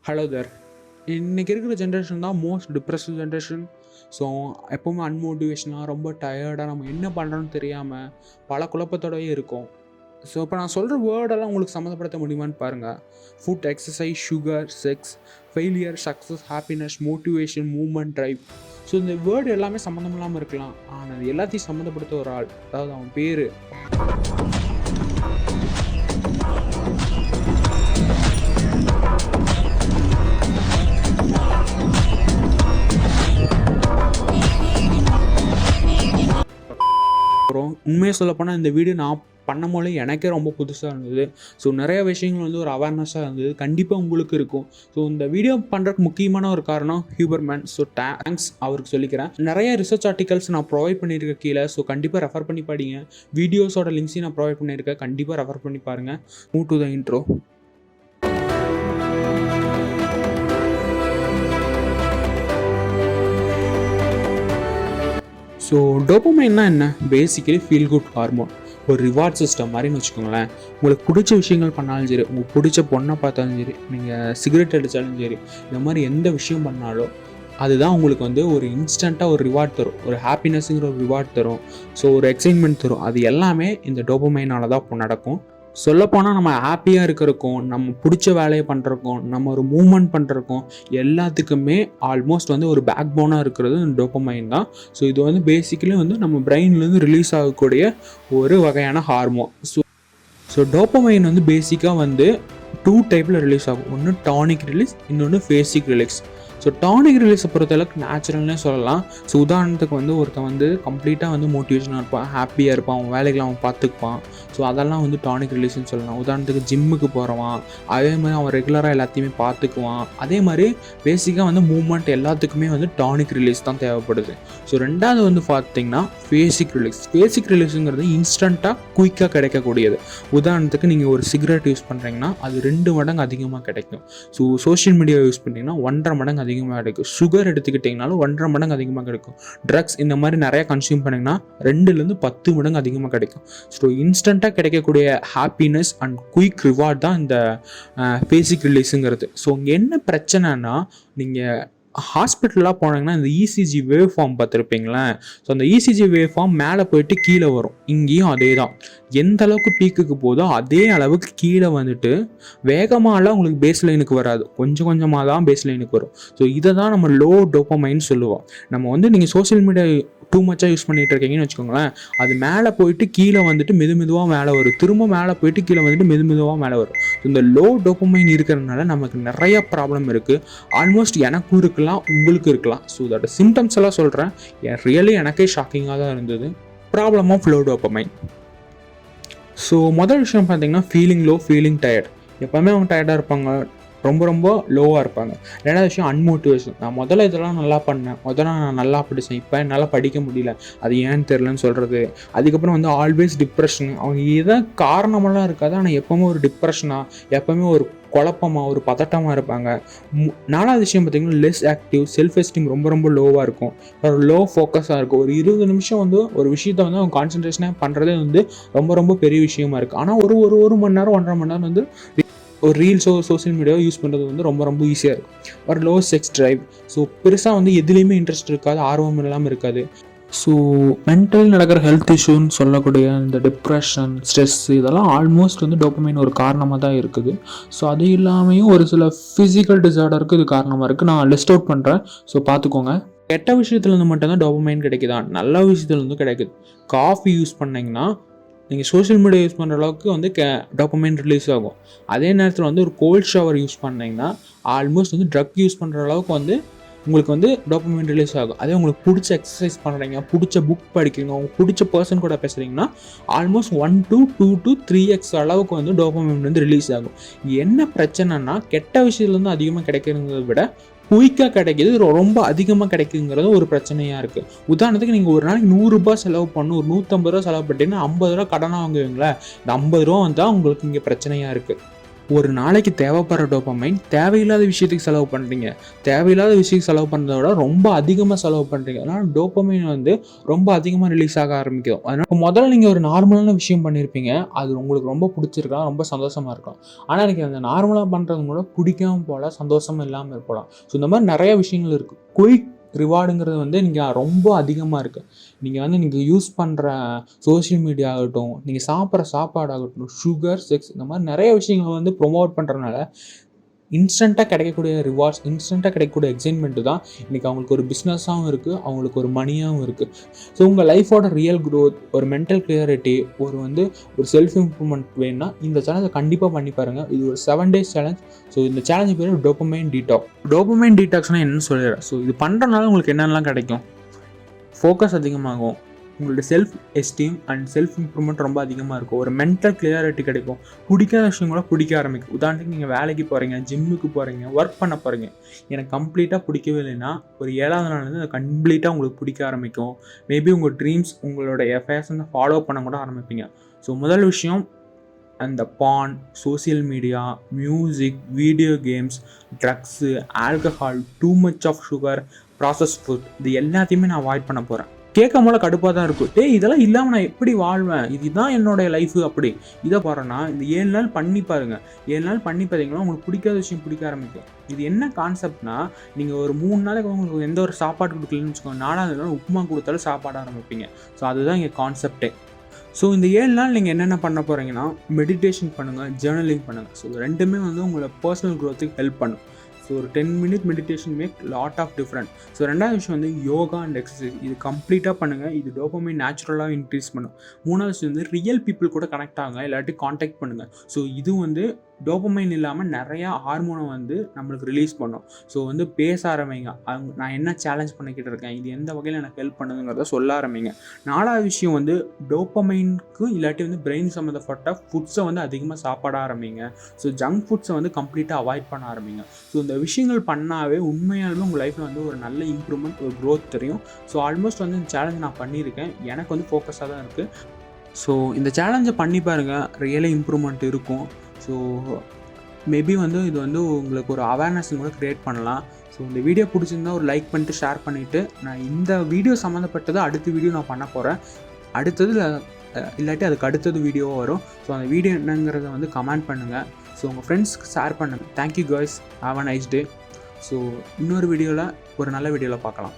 Hello தேர். இன்றைக்கி இருக்கிற generation தான் மோஸ்ட் டிப்ரெஸ்ட் ஜென்ரேஷன். ஸோ எப்போவுமே அன்மோட்டிவேஷனாக ரொம்ப டயர்டாக நம்ம என்ன பண்ணுறோன்னு தெரியாமல் பல குழப்பத்தோடவே இருக்கும். ஸோ இப்போ நான் சொல்கிற வேர்டெல்லாம் உங்களுக்கு சம்மந்தப்படுத்த முடியுமான்னு பாருங்கள். Food, exercise, sugar, sex, failure, success, happiness, motivation, moment, drive. So இந்த வேர்டு எல்லாமே சம்மந்தம் இல்லாமல் இருக்கலாம், ஆனால் அது எல்லாத்தையும் சம்மந்தப்படுத்த ஒரு ஆள், அதாவது அவன் பேர். அப்புறம் உண்மையாக சொல்லப்போனால் இந்த வீடியோ நான் பண்ணும்போது எனக்கே ரொம்ப புதுசாக இருந்தது. ஸோ நிறைய விஷயங்கள் வந்து ஒரு அவேர்னஸாக இருந்தது, கண்டிப்பாக உங்களுக்கு இருக்கும். ஸோ இந்த வீடியோ பண்ணுறதுக்கு முக்கியமான ஒரு காரணம் ஹியூபர்மேன். ஸோ தேங்க்ஸ் அவருக்கு சொல்லிக்கிறேன். நிறைய ரிசர்ச் ஆர்டிகல்ஸ் நான் ப்ரொவைட் பண்ணியிருக்கேன் கீழே. ஸோ கண்டிப்பாக ரெஃபர் பண்ணி படிங்க. வீடியோஸோட லிங்க்ஸையும் நான் ப்ரொவைட் பண்ணியிருக்கேன், கண்டிப்பாக ரெஃபர் பண்ணி பாருங்கள். Move to the intro. So டோபமைன்னா என்ன? பேசிக்கலி ஃபீல் குட் ஹார்மோன், ஒரு ரிவார்ட் சிஸ்டம் மாதிரின்னு வச்சுக்கோங்களேன். உங்களுக்கு பிடிச்ச விஷயங்கள் பண்ணாலும் சரி, உங்களுக்கு பிடிச்ச பொண்ணை பார்த்தாலும் சரி, நீங்கள் சிகரெட் அடித்தாலும் சரி, இந்த மாதிரி எந்த விஷயம் பண்ணாலும் அதுதான் உங்களுக்கு வந்து ஒரு இன்ஸ்டண்ட்டாக ஒரு ரிவார்ட் தரும், ஒரு ஹாப்பினஸ்ஸுங்கிற ஒரு ரிவார்ட் தரும். ஸோ ஒரு எக்ஸைட்மெண்ட் தரும். அது எல்லாமே இந்த டோபமைனால தான் இப்போ நடக்கும். சொல்லப்போனால் நம்ம ஹாப்பியாக இருக்கிறக்கும், நம்ம பிடிச்ச வேலையை பண்ணுறக்கும், நம்ம ஒரு மூவ்மெண்ட் பண்ணுறக்கும் எல்லாத்துக்குமே ஆல்மோஸ்ட் வந்து ஒரு பேக் போனாக இருக்கிறது இந்த டோபமைன் தான். ஸோ இது வந்து பேசிக்கலி வந்து நம்ம பிரெயின்லேருந்து ரிலீஸ் ஆகக்கூடிய ஒரு வகையான ஹார்மோன். ஸோ டோபமைன் வந்து பேசிக்காக வந்து 2 டைப்பில் ரிலீஸ் ஆகும். ஒன்று டானிக் ரிலீஸ், இன்னொன்று ஃபேசிக் ரிலீஸ். ஸோ டானிக் ரிலீஸை பொறுத்தளவுக்கு நேச்சுரல்னே சொல்லலாம். ஸோ உதாரணத்துக்கு வந்து ஒருத்தன் வந்து கம்ப்ளீட்டாக வந்து மோட்டிவேஷனாக இருப்பான், ஹாப்பியாக இருப்பான், அவன் வேலைகளை அவன் பார்த்துக்குப்பான். ஸோ அதெல்லாம் வந்து டானிக் ரிலீஸ்ன்னு சொல்லலாம். உதாரணத்துக்கு ஜிம்முக்கு போகிறவான், அதே மாதிரி அவன் ரெகுலராக எல்லாத்தையுமே பார்த்துக்குவான். அதே மாதிரி பேசிக்காக வந்து மூவ்மெண்ட் எல்லாத்துக்குமே வந்து டானிக் ரிலீஸ் தான் தேவைப்படுது. ஸோ ரெண்டாவது வந்து பார்த்திங்கன்னா ஃபேசிக் ரிலீஸ். ஃபேசிக் ரிலீஸுங்கிறது இன்ஸ்டண்ட்டாக குயிக்காக கிடைக்கக்கூடியது. உதாரணத்துக்கு நீங்கள் ஒரு சிகரெட் யூஸ் பண்ணுறீங்கன்னா அது 2 மடங்கு அதிகமாக கிடைக்கும். ஸோ சோஷியல் மீடியா யூஸ் பண்ணிங்கன்னா 1.5 மடங்கு அதிகமாக கிடைக்கும். சுகர் எடுத்துக்கிட்டிங்கனாலும் 1.5 மடங்கு அதிகமாக கிடைக்கும். ட்ரக்ஸ் இந்த மாதிரி நிறைய கன்சியூம் பண்ணிங்கன்னா 2லேருந்து 10 மடங்கு அதிகமாக கிடைக்கும். ஸோ இன்ஸ்டண்ட்டாக கிடைக்கக்கூடிய ஹாப்பினஸ் அண்ட் குயிக் ரிவார்ட் தான் இந்த பேசிக் ரிலீஸுங்கிறது. ஸோ இங்கே என்ன பிரச்சனைனா, நீங்கள் ஹாஸ்பிட்டலாக போனாங்கன்னா இந்த இசிஜி வேவ் ஃபார்ம் பார்த்துருப்பீங்களேன். ஸோ அந்த இசிஜி வேவ் ஃபார்ம் மேலே போயிட்டு கீழே வரும். இங்கேயும் அதே தான். எந்த அளவுக்கு பீக்குக்கு போதோ அதே அளவுக்கு கீழே வந்துட்டு வேகமாகலாம் உங்களுக்கு பேஸ் லைனுக்கு வராது, கொஞ்சம் கொஞ்சமாக தான் பேஸ் லைனுக்கு வரும். ஸோ இதை தான் நம்ம லோ டோபமைன் சொல்லுவோம். நம்ம வந்து நீங்கள் சோஷியல் மீடியா டூ மச்சாக யூஸ் பண்ணிகிட்டு இருக்கீங்கன்னு வச்சுக்கோங்களேன், அது மேலே போயிட்டு கீழே வந்துட்டு மெதுவாக மேலே வரும், திரும்ப மேலே போயிட்டு கீழே வந்துட்டு மெதுவாக மேலே வரும். இந்த லோ டோபமைன் இருக்கிறதுனால நமக்கு நிறைய ப்ராப்ளம் இருக்குது. ஆல்மோஸ்ட் எனக்கும் இருக்கலாம், உங்களுக்கு இருக்கலாம். ஸோ அதோட சிம்டம்ஸ் எல்லாம் சொல்கிறேன். ரியலி எனக்கே ஷாக்கிங்காக தான் இருந்தது. Problem of low dopamine. So முதல் விஷயம் பார்த்தீங்கன்னா ஃபீலிங் லோ, ஃபீலிங் டயர்ட். எப்போவுமே அவங்க டயர்டாக இருப்பாங்க, ரொம்ப லோவாக இருப்பாங்க. ரெண்டாவது விஷயம் அன்மோட்டிவேஷன். நான் முதல்ல இதெல்லாம் நல்லா பண்ணேன், நான் நல்லா படித்தேன், இப்போ என்னால் படிக்க முடியல, அது ஏன்னு தெரிலன்னு சொல்கிறது. அதுக்கப்புறம் வந்து ஆல்வேஸ் டிப்ரெஷன். அவங்க எதை காரணமெல்லாம் இருக்காது, ஆனால் எப்போவுமே ஒரு டிப்ரெஷனாக, எப்போவுமே ஒரு குழப்பமாக, ஒரு பதட்டமாக இருப்பாங்க. 4வது விஷயம் பார்த்திங்கன்னா லெஸ் ஆக்டிவ், செல்ஃப் எஸ்டீம் ரொம்ப லோவாக இருக்கும், ஒரு லோ ஃபோக்கஸாக இருக்கும். ஒரு 20 நிமிஷம் வந்து ஒரு விஷயத்தை வந்து அவங்க கான்சன்ட்ரேஷனாக பண்ணுறதே வந்து ரொம்ப பெரிய விஷயமா இருக்குது. ஆனால் ஒரு மணி நேரம் 1.5 மணி நேரம் வந்து ஒரு ரீல்ஸோ சோஷியல் மீடியாவோ யூஸ் பண்ணுறது வந்து ரொம்ப ஈஸியாக இருக்கும். ஒரு லோ செக்ஸ் ட்ரைவ். ஸோ பெருசாக வந்து எதுலேயுமே இன்ட்ரெஸ்ட் இருக்காது, ஆர்வம் இல்லாமல் இருக்காது. ஸோ மென்டல் நடக்கிற ஹெல்த் இஷ்யூன்னு சொல்லக்கூடிய இந்த டிப்ரெஷன், ஸ்ட்ரெஸ் இதெல்லாம் ஆல்மோஸ்ட் வந்து டோபமைன் ஒரு காரணமாக தான் இருக்குது. ஸோ அது இல்லாமையும் ஒரு சில ஃபிசிக்கல் டிஸார்டருக்கு இது காரணமாக இருக்குது. நான் லிஸ்ட் அவுட் பண்ணுறேன், ஸோ பார்த்துக்கோங்க. கெட்ட விஷயத்துலேருந்து மட்டும்தான் டோபமைன் கிடைக்குதா? நல்ல விஷயத்துலேருந்து கிடைக்குது. காஃபி யூஸ் பண்ணிங்கன்னா நீங்கள் சோஷியல் மீடியா யூஸ் பண்ணுற அளவுக்கு வந்து டோபமைன் ரிலீஸ் ஆகும். அதே நேரத்தில் வந்து ஒரு கோல்ட் ஷவர் யூஸ் பண்ணிங்கன்னா ஆல்மோஸ்ட் வந்து ட்ரக் யூஸ் பண்ணுற அளவுக்கு வந்து உங்களுக்கு வந்து டோபமைன் ரிலீஸ் ஆகும். அதே உங்களுக்கு பிடிச்ச எக்ஸசைஸ் பண்ணுறீங்க, பிடிச்ச புக் படிக்கிறீங்க, உங்களுக்கு பிடிச்ச பர்சன் கூட பேசுகிறீங்கன்னா ஆல்மோஸ்ட் 1 to 2 to 3x அளவுக்கு வந்து டோபமைன் வந்து ரிலீஸ் ஆகும். என்ன பிரச்சனைனா, கெட்ட விஷயத்துலேருந்து அதிகமாக கிடைக்கிறத விட குயிக்காக கிடைக்கிது, ரொம்ப அதிகமாக கிடைக்குங்கிறது ஒரு பிரச்சனையாக இருக்குது. உதாரணத்துக்கு நீங்கள் ஒரு நாளைக்கு 100 ரூபாய் செலவு பண்ணணும், ஒரு 150 ரூபா செலவு பண்ணிட்டீங்கன்னா 50 ரூபா கடனாக வாங்குவீங்களே, இந்த 50 ரூபா வந்தால் உங்களுக்கு இங்கே பிரச்சனையாக இருக்குது. ஒரு நாளைக்கு தேவைப்படுற டோபமைன் தேவையில்லாத விஷயத்துக்கு செலவு பண்ணுறீங்க. தேவையில்லாத விஷயத்துக்கு செலவு பண்ணுறத விட ரொம்ப அதிகமாக செலவு பண்ணுறீங்க. அதனால் டோபமைன் வந்து ரொம்ப அதிகமாக ரிலீஸ் ஆக ஆரம்பிக்கும். அதனால் முதல்ல நீங்கள் ஒரு நார்மலான விஷயம் பண்ணியிருப்பீங்க. அது உங்களுக்கு ரொம்ப பிடிச்சிருக்கலாம், ரொம்ப சந்தோஷமாக இருக்கும். ஆனால் எனக்கு அந்த நார்மலாக பண்ணுறது கூட பிடிக்காம போகலாம், சந்தோஷமும் இல்லாமல் இருக்கலாம். ஸோ இந்த மாதிரி நிறைய விஷயங்கள் இருக்குது. குயிக் ரிவார்டுங்கிறது வந்து நீங்கள் ரொம்ப அதிகமாக இருக்குது. நீங்கள் யூஸ் பண்ணுற சோஷியல் மீடியா ஆகட்டும், நீங்கள் சாப்பிட்ற சாப்பாடாகட்டும், சுகர், செக்ஸ் இந்த மாதிரி நிறைய விஷயங்கள் வந்து ப்ரொமோட் பண்ணுறதுனால இன்ஸ்டண்ட்டாக கிடைக்கக்கூடிய ரிவார்ட்ஸ், இன்ஸ்டண்ட்டாக கிடைக்கக்கூடிய எக்ஸைட்மெண்ட்டு தான் இன்றைக்கி அவங்களுக்கு ஒரு பிஸ்னஸாகவும் இருக்குது, அவங்களுக்கு ஒரு மணியாகவும் இருக்குது. ஸோ உங்கள் லைஃபோட ரியல் க்ரோத், ஒரு மென்டல் கிளியரிட்டி, ஒரு செல்ஃப் இம்ப்ரூவ்மெண்ட் வேணும்னா இந்த சேலஞ்சை கண்டிப்பாக பண்ணி பாருங்கள். இது ஒரு 7 days சேலஞ்ச். ஸோ இந்த சேலஞ்சு பேர் டோபமைன் டீடாக்ஸ். டோபமைன் டீடாக்ஸ்னால் என்னன்னு சொல்லிடுறேன். ஸோ இது பண்ணுறதுனால உங்களுக்கு என்னென்னலாம் கிடைக்கும்? ஃபோக்கஸ் அதிகமாகும், உங்களோட self esteem and self improvement ரொம்ப அதிகமாக இருக்கும், ஒரு மென்டல் கிளியாரிட்டி கிடைக்கும், பிடிக்காத விஷயம் கூட பிடிக்க ஆரம்பிக்கும். உதாரணத்துக்கு நீங்கள் வேலைக்கு போகிறீங்க, ஜிம்முக்கு போகிறீங்க, ஒர்க் பண்ண போகிறீங்க, எனக்கு கம்ப்ளீட்டாக பிடிக்கவே இல்லைன்னா ஒரு 7வது நாள்லேருந்து அது கம்ப்ளீட்டாக உங்களுக்கு பிடிக்க ஆரம்பிக்கும். மேபி உங்கள் ட்ரீம்ஸ், உங்களுடைய ஃபேஷனை ஃபாலோ பண்ண கூட ஆரம்பிப்பீங்க. ஸோ முதல் விஷயம், அந்த porn, social media, music, video games, drugs, alcohol, too much of sugar, process food, இது எல்லாத்தையுமே நான் அவாய்ட் பண்ண போகிறேன். கேட்கும் போல கடுப்பாக தான் இருக்கும். இதெல்லாம் இல்லாமல் நான் எப்படி வாழ்வேன், இதுதான் என்னோடய லைஃபு. அப்படி இதை போகிறேன்னா இந்த 7 நாள் பண்ணி பாருங்கள். 7 நாள் பண்ணி பார்த்தீங்கன்னா உங்களுக்கு பிடிக்காத விஷயம் பிடிக்க ஆரம்பிக்கும். இது என்ன கான்செப்ட்னா, நீங்கள் ஒரு 3 நாளைக்கு உங்களுக்கு எந்த ஒரு சாப்பாடு கொடுக்கலன்னு வச்சுக்கோங்க, 4வது நாள் உப்புமா கொடுத்தாலும் சாப்பாட ஆரம்பிப்பீங்க. ஸோ அதுதான் இங்கே கான்செப்டே. ஸோ இந்த 7 நாள் நீங்கள் என்னென்ன பண்ண போகிறீங்கன்னா, மெடிடேஷன் பண்ணுங்கள், ஜேர்னலிங் பண்ணுங்கள். ஸோ ரெண்டுமே வந்து உங்களை பர்சனல் க்ரோத்துக்கு ஹெல்ப் பண்ணும். ஸோ ஒரு 10 minute meditation make lot of different. So 2வது விஷயம் வந்து யோகா அண்ட் எக்ஸசைஸ். இது கம்ப்ளீட்டாக பண்ணுங்கள். இது டோபமைன் நேச்சுரலாக இன்க்ரீஸ் பண்ணும். 3வது விஷயம் வந்து ரியல் பீப்புள் கூட கனெக்ட் ஆகுங்க, இல்லாட்டி காண்டாக்ட் பண்ணுங்கள். ஸோ இது வந்து டோபமைன் இல்லாமல் நிறையா ஹார்மோனை வந்து நம்மளுக்கு ரிலீஸ் பண்ணும். ஸோ வந்து பேச ஆரம்பிங்க, நான் என்ன சேலஞ்ச் பண்ணிக்கிட்டு இருக்கேன், இது எந்த வகையில் எனக்கு ஹெல்ப் பண்ணுதுங்கிறத சொல்ல ஆரம்பிங்க. 4வது விஷயம் வந்து டோபமைனுக்கு இல்லாட்டி வந்து பிரெயின் சம்மந்தப்பட்ட ஃபுட்ஸை வந்து அதிகமாக சாப்பிட ஆரம்பிங்க. ஸோ ஜங்க் ஃபுட்ஸை வந்து கம்ப்ளீட்டாக அவாய்ட் பண்ண ஆரம்பிங்க. ஸோ இந்த விஷயங்கள் பண்ணாவே உண்மையாலுமே உங்கள் லைஃப்பில் வந்து ஒரு நல்ல இம்ப்ரூவ்மெண்ட், ஒரு க்ரோத் தெரியும். ஸோ ஆல்மோஸ்ட் வந்து இந்த சேலஞ்ச் நான் பண்ணியிருக்கேன், எனக்கு வந்து ஃபோக்கஸாக தான் இருக்குது. ஸோ இந்த சேலஞ்சை பண்ணி பாருங்கள், ரியலி இம்ப்ரூவ்மெண்ட் இருக்கும். ஸோ மேபி வந்து இது வந்து உங்களுக்கு ஒரு அவேர்னஸ் கூட க்ரியேட் பண்ணலாம். ஸோ இந்த வீடியோ பிடிச்சிருந்தா ஒரு லைக் பண்ணிட்டு ஷேர் பண்ணிவிட்டு, நான் இந்த வீடியோ சம்மந்தப்பட்டது அடுத்த வீடியோ நான் பண்ண போகிறேன். அடுத்தது இல்லாட்டி அதுக்கு அடுத்தது வீடியோவாக வரும். ஸோ அந்த வீடியோ என்னங்கிறத வந்து கமெண்ட் பண்ணுங்கள். ஸோ உங்கள் ஃப்ரெண்ட்ஸ்க்கு ஷேர் பண்ணுங்கள். Thank you guys, have a nice day. So இன்னொரு வீடியோவில், ஒரு நல்ல வீடியோவில் பார்க்கலாம்.